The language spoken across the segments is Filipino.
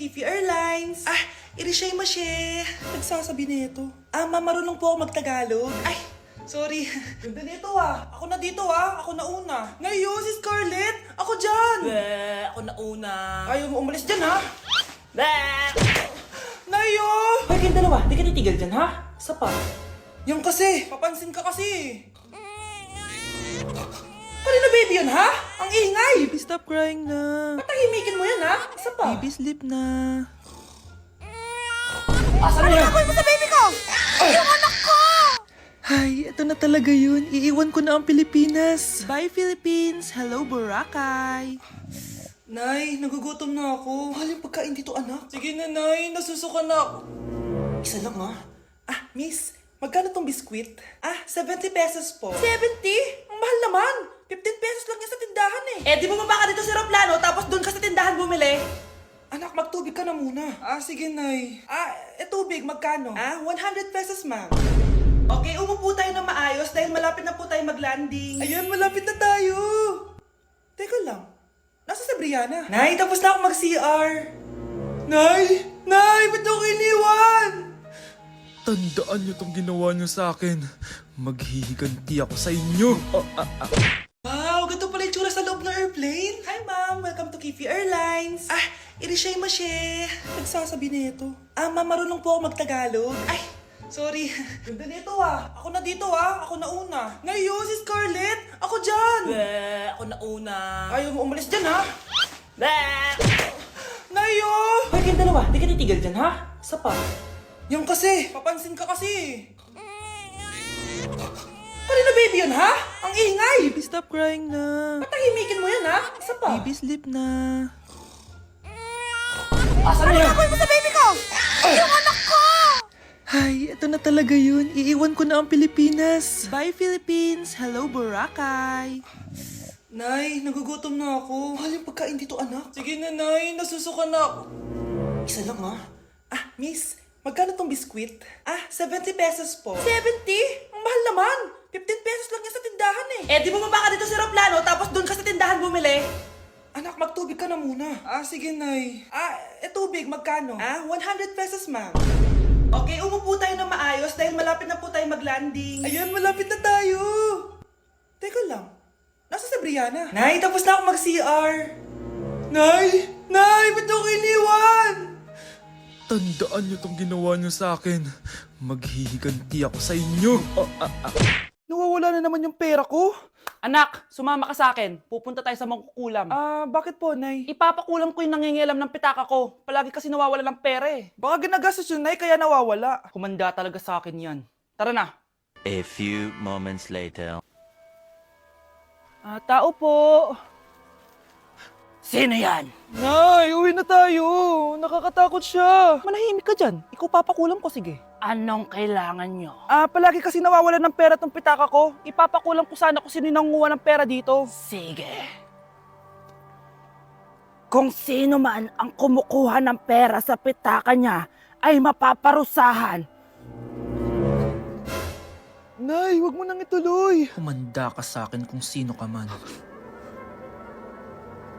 Kifi Airlines. Irishay-mashe. Nagsasabi nito. Marunong po ako magtagalog. Sorry. Ganda nito Ako na dito Ako na una. Ngayon, si Scarlett. Ako dyan. Ako na una. Ayaw mo umalis dyan Nayo! Hoy, kayong dalawa, di ka titigil dyan, ha? Isa pa. Yung kasi, papansin ka kasi. Kanina baby yun, ha? Ang ingay! Baby, stop crying na. Patahimikin mo yan, ha? Isa pa. Baby, sleep na. Asan mo yan? Mo sa baby ko! Yung anak ko! Hay, ito na talaga yun. Iiwan ko na ang Pilipinas. Bye, Philippines. Hello, Boracay. Nay, nagugutom na ako. Mahal yung pagkain dito, anak. Sige na, Nay. Nasusuka na ako. Isa lang, miss. Magkano tong biskwit? 70 pesos po. 70? Ang mahal naman. 15 pesos lang yan sa tindahan Di bumaba ka dito sa aeroplano, tapos doon ka sa tindahan bumili. Anak, magtubig ka na muna. Sige, Nay. Tubig, magkano? 100 pesos, ma'am. Okay, umupo tayo na maayos dahil malapit na po tayo mag-landing. Ayun, malapit na tayo. Teka lang. Nasa si Brianna? Nay, tapos na ako mag-CR. Nay! Nay! Ba't ako iniwan? Tandaan niyo tong ginawa niyo sa akin. Maghihiganti ako sa inyo. Wow, ganito pala yung tsura sa loob ng airplane. Hi, ma'am. Welcome to Kifi Airlines. Irishay-mashe. Nagsasabi nito. Ma'am, marunong po ako magtagalog. Sorry. Ganda nito Ako na dito Ako na una. Ngayon, si Scarlett. Ako dyan. Ako na una. Ayaw mo umalis dyan, Nayo! Hoy, kayong dalawa, di ka titigil dyan, ha? Isa pa. Yung kasi, papansin ka kasi. Kanina baby yun, ha? Ang ingay! Baby, stop crying na. Patahimikin mo yan, ha? Isa pa. Baby, sleep na. Asan mo yan? Mo sa baby ko! Yung anak ko! Hay, ito na talaga yun. Iiwan ko na ang Pilipinas. Bye, Philippines. Hello, Boracay. Nay, nagugutom na ako. Mahal yung pagkain dito, anak. Sige na, Nay. Nasusuka na ako. Isa lang, miss. Magkano tong biskwit? 70 pesos po. 70? Ang mahal naman. 15 pesos lang yan sa tindahan Di bumaba ka dito sa aeroplano, tapos doon ka sa tindahan bumili. Anak, magtubig ka na muna. Sige, Nay. Tubig, magkano? 100 pesos, ma'am. Okay, umupo tayo na maayos dahil malapit na po tayo mag-landing. Ayun, malapit na tayo. Teka lang. Nasa si Brianna? Nay, tapos na ako mag-CR. Nay! Nay! Ba't ako iniwan? Tandaan niyo tong ginawa niyo sa akin. Maghihiganti ako sa inyo. Nawawala na naman yung pera ko. Anak, sumama ka sa akin. Pupunta tayo sa mangkukulam. Bakit po, Nay? Ipapakulam ko yung nangingialam ng pitaka ko. Palagi kasi nawawala ng pera Baka ginagastos yun, Nay, kaya nawawala. Kumanda talaga sa akin yan. Tara na. A few moments later. Tao po. Sino yan? Nay, uwi na tayo. Nakakatakot siya. Manahimik ka dyan. Ikaw papakulam ko, sige. Anong kailangan nyo? Palagi kasi nawawala ng pera tong pitaka ko. Ipapakulam ko sana kung sino yung nanguha ng pera dito. Sige. Kung sino man ang kumukuha ng pera sa pitaka niya ay mapaparusahan. Nay, wag mo nang ituloy. Kumanda ka sa akin kung sino ka man.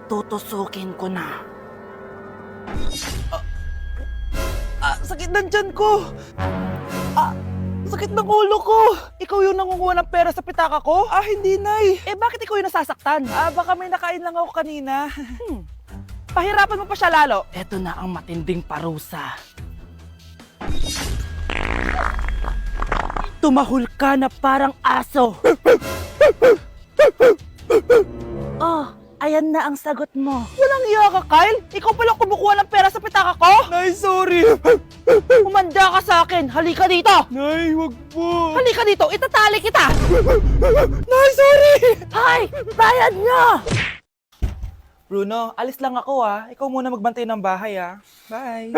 Tutusukin ko na. Sakit ng tiyan ko. Sakit ng ulo ko. Ikaw yung nangunguha ng pera sa pitaka ko? Hindi, Nay. Bakit ikaw yung nasasaktan? Baka may nakain lang ako kanina. Pahirapan mo pa siya lalo. Ito na ang matinding parusa. Tumahol ka na parang aso. Oh, ayan na ang sagot mo. Walang iya ka, Kyle. Ikaw pala kumukuha ng pera sa pitaka ko. Nay, sorry. Umanda ka sa akin. Halika dito. Nay, wag po. Halika dito. Itatali kita. Nay, sorry. Hay! Bayad nyo! Bruno, alis lang ako Ikaw muna magbantay ng bahay Bye.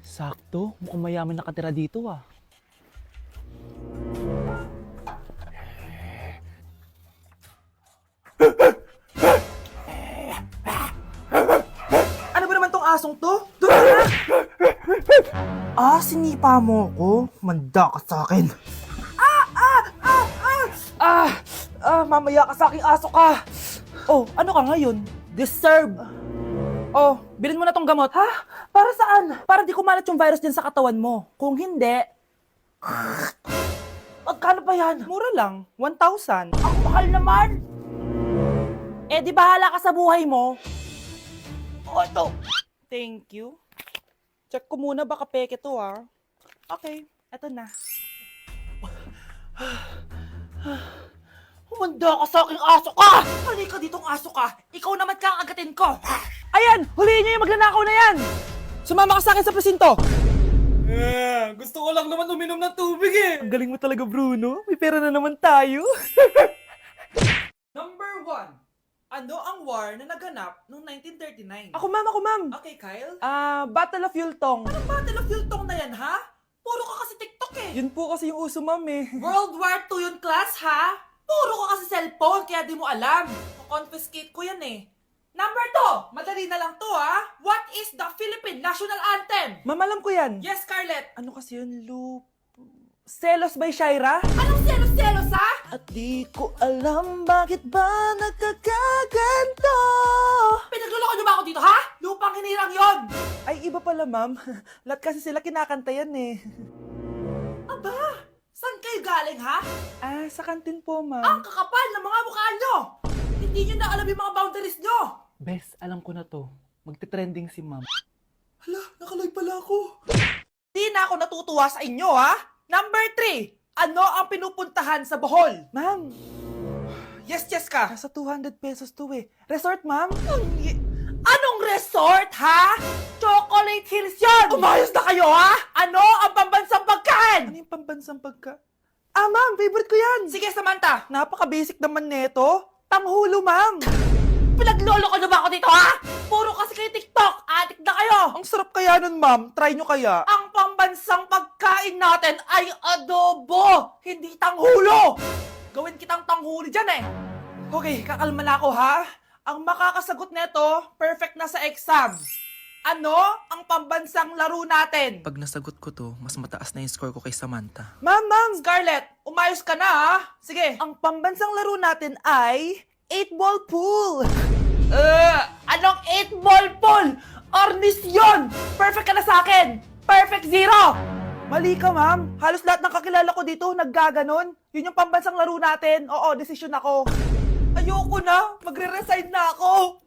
Sakto. Mukhang mayaman nakatira dito Ano ba naman tong asong to? Doon na! Sinipa mo ko? Manda ka sa akin. Mamaya ka sa aking aso ka. Oh, ano ka ngayon? deserve. Oh, bilhin mo na tong gamot. Ha? Para saan? Para di kumalat yung virus dyan sa katawan mo. Kung hindi, magkano ba yan? Mura lang, 1,000. Ang mahal naman! Eh di bahala ka sa buhay mo. O ito. Thank you. Check ko muna, baka peke to ah. Okay, eto na. Humanda ka sa aking aso ka! Halika ditong aso ka! Ikaw naman kakagatin ko! Ayan! Huliin niyo yung magnanakaw na yan! Sumama ka sa akin sa presinto! Gusto ko lang naman uminom ng tubig eh. Ang galing mo talaga, Bruno. May pera na naman tayo. Number 1. Ano ang war na naganap noong 1939? Ako, ma'am. Okay, Kyle. Battle of Yultong. Anong Battle of Yultong na yan, ha? Puro ka kasi TikTok eh. Yun po kasi yung uso, ma'am eh. World War II yun, class, ha? Puro ka kasi cellphone, kaya di mo alam. Confiscate ko yan eh. Number 2. Madali na lang to, ha? What is the Philippine National Anthem? Ma'am, alam ko yan. Yes, Scarlett. Ano kasi yun, Selos by Shaira? Anong selos-selos, ha? At di ko alam bakit ba nagkakaganto. Pinagluloko niyo ba ako dito, ha? Lupang hinirang yon. Ay, iba pala, ma'am. Lahat kasi sila kinakanta yan eh. Aba, saan kayo galing, ha? Sa kantin po, Ang ma'am. kakapal ng mga mukha nyo! Hindi nyo na alam yung mga boundaries nyo! Bes, alam ko na to. Magte-trending si ma'am. Hala, nakalive pala ako. Di na ako natutuwa sa inyo, ha? Number 3. Ano ang pinupuntahan sa Bohol? Ma'am, Yes, ka. nasa 200 pesos to eh. Resort, ma'am? Anong resort, ha? Chocolate Hills yun! Umayos na kayo, ha? Ano ang pambansang pagkain? Ano yung pambansang pagka... ma'am, favorite ko yan. Sige, Samantha. Napaka-basic naman neto. Tanghulo, ma'am. Pinaglolo ko na ba ako dito, ha? Puro kasi kayo TikTok. Adik na kayo. Ang sarap kaya nun, ma'am. Try nyo kaya. Ang pambansang pagkain natin ay adobo, hindi tanghulo. Gawin kitang tanghuli dyan eh. Okay, kakalma na ako ha. Ang makakasagot neto, perfect na sa exam. Ano ang pambansang laro natin? Pag nasagot ko to, mas mataas na yung score ko kay Samantha. Ma'am. Scarlett, umayos ka na ha. Sige. Ang pambansang laro natin ay 8-ball pool. Anong 8-ball pool? Ornis yun! Perfect ka na sa akin! Perfect 0! Mali ka, ma'am. Halos lahat ng kakilala ko dito naggaganon. Yun yung pambansang laro natin. Oo, desisyon ako. Ayoko na. Magre-resign na ako.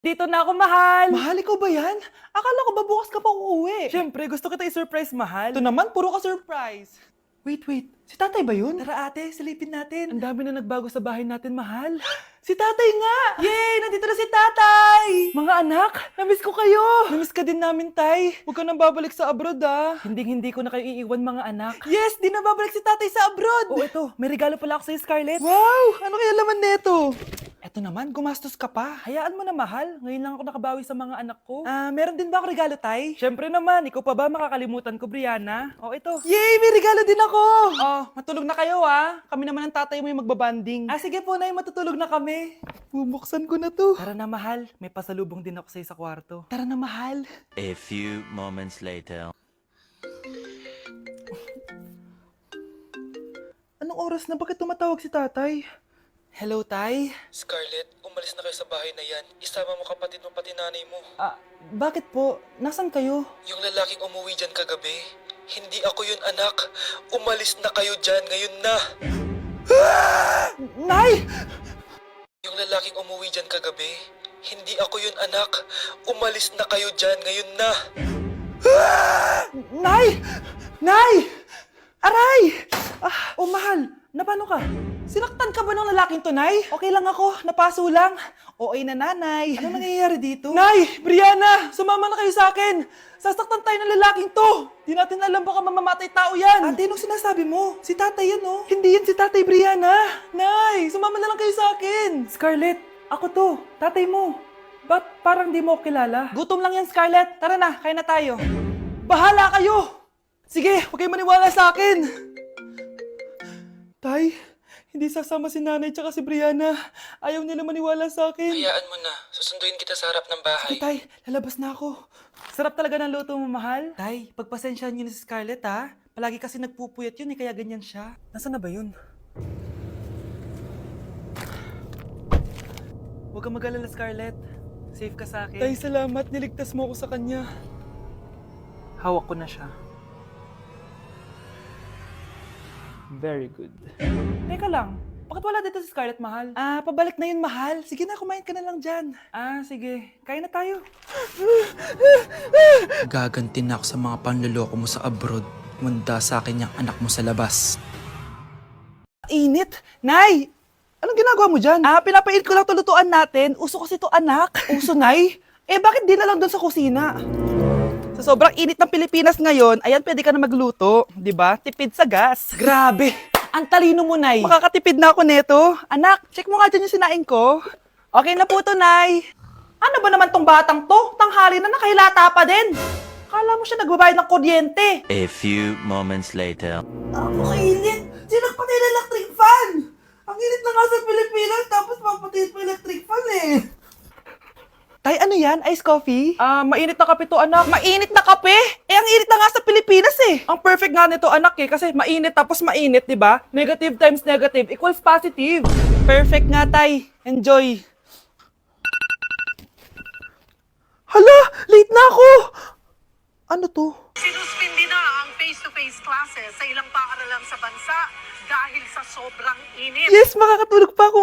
Dito na ako, mahal. Mahal, ikaw ba yan? Akala ko ba bukas ka pa uuwi? Siyempre, gusto kita i-surprise, mahal. Ito naman, puro ka surprise. Wait. Si tatay ba yun? Tara ate, silipin natin. Ang dami na nagbago sa bahay natin, mahal. Si tatay nga! Yay! Nandito na si tatay! Mga anak, namiss ko kayo! Namiss ka din namin, tay. Huwag ka nang babalik sa abroad, ah. Hindi ko na kayo iiwan, mga anak. Yes, di na babalik si tatay sa abroad. Oh, ito, may regalo pala ako sa'yo, Scarlett. Wow! Ano kaya laman neto? Eto naman, gumastos ka pa. Hayaan mo na, mahal. Ngayon lang ako nakabawi sa mga anak ko. Meron din ba ako regalo, tay? Siyempre naman, ikaw pa ba makakalimutan ko, Brianna? Oh, ito. Yay! May regalo din ako! Oh, matulog na kayo, ah. Kami naman ng tatay mo yung magbabanding. Sige po, nay, matutulog na kami. Bubuksan ko na to. Tara na, mahal. May pasalubong din ako sa'yo sa kwarto. Tara na, mahal. A few moments later. Anong oras na? Bakit tumatawag si tatay? Hello, tay? Scarlett, umalis na kayo sa bahay na yan. Isama mo kapatid mo pati nanay mo. Bakit po? Nasaan kayo? Yung lalaking umuwi dyan kagabi, hindi ako yun anak. Umalis na kayo dyan ngayon na. Nay! Yung lalaking umuwi dyan kagabi, hindi ako yun anak. Umalis na kayo dyan ngayon na. Nay! Nay! Aray! Mahal. Napano ka? Sinaktan ka ba ng lalaking to, Nay? Okay lang ako. Napaso lang. Okay na, nanay. Ano nangyayari dito? Nay! Brianna! Sumama na kayo sa akin! Sasaktan tayo ng lalaking to! Di natin alam baka mamamatay tao yan! Ate, anong sinasabi mo? Si tatay yan, oh. Hindi yan si tatay, Brianna! Nay! Sumama na lang kayo sa akin! Scarlett, ako to. Tatay mo. Ba't parang di mo ako kilala? Gutom lang yan, Scarlett. Tara na, kain na tayo. Bahala kayo! Sige, huwag kayo maniwala sa akin! Tay, hindi sasama si nanay tsaka si Brianna. Ayaw nila maniwala sa akin. Hayaan mo na. Susunduin kita sa harap ng bahay. Tay, lalabas na ako. Sarap talaga ng luto mo, mahal. Tay, pagpasensyahan niyo na si Scarlett, ha? Palagi kasi nagpupuyat yun, kaya ganyan siya. Nasaan na ba yun? Huwag kang mag-alala, Scarlett. Safe ka sa akin. Tay, salamat. Niligtas mo ako sa kanya. Hawak ko na siya. Very good. Teka lang. Bakit wala dito si Scarlett, mahal? Pabalik na yun, mahal. Sige na, kumain ka na lang dyan. Sige. Kain na tayo. Gaganti na ako sa mga panloloko mo sa abroad. Manda sa akin yung anak mo sa labas. Init! Nay! Anong ginagawa mo dyan? Pinapainit ko lang to lutuan natin. Uso kasi to, anak. Uso, Nay? Bakit di na lang doon sa kusina? Sa sobrang init ng Pilipinas ngayon, ayan, pwede ka na magluto. Di ba? Tipid sa gas. Grabe! Ang talino mo, Nay. Makakatipid na ako neto. Anak, check mo nga dyan yung sinaing ko. Okay na po to, Nay. Ano ba naman tong batang to? Tanghali na nakahilata pa din. Kala mo siya nagbabayad ng kuryente. A few moments later. Ang init! Sinagpatay na electric fan! Ang init na nga sa Pilipinas, tapos papatayin pa electric fan eh! Tay, ano yan? Ice coffee? Mainit na kape to, anak. Mainit na kape? Ang init na nga sa Pilipinas eh. Ang perfect nga nito, anak eh. Kasi mainit tapos mainit, di ba? Negative times negative equals positive. Perfect nga, Tay. Enjoy. Hala! Late na ako! Ano to? Sinuspindi na ang face-to-face classes sa ilang paaralan sa bansa dahil sa sobrang init. Yes, makakatulog pa ako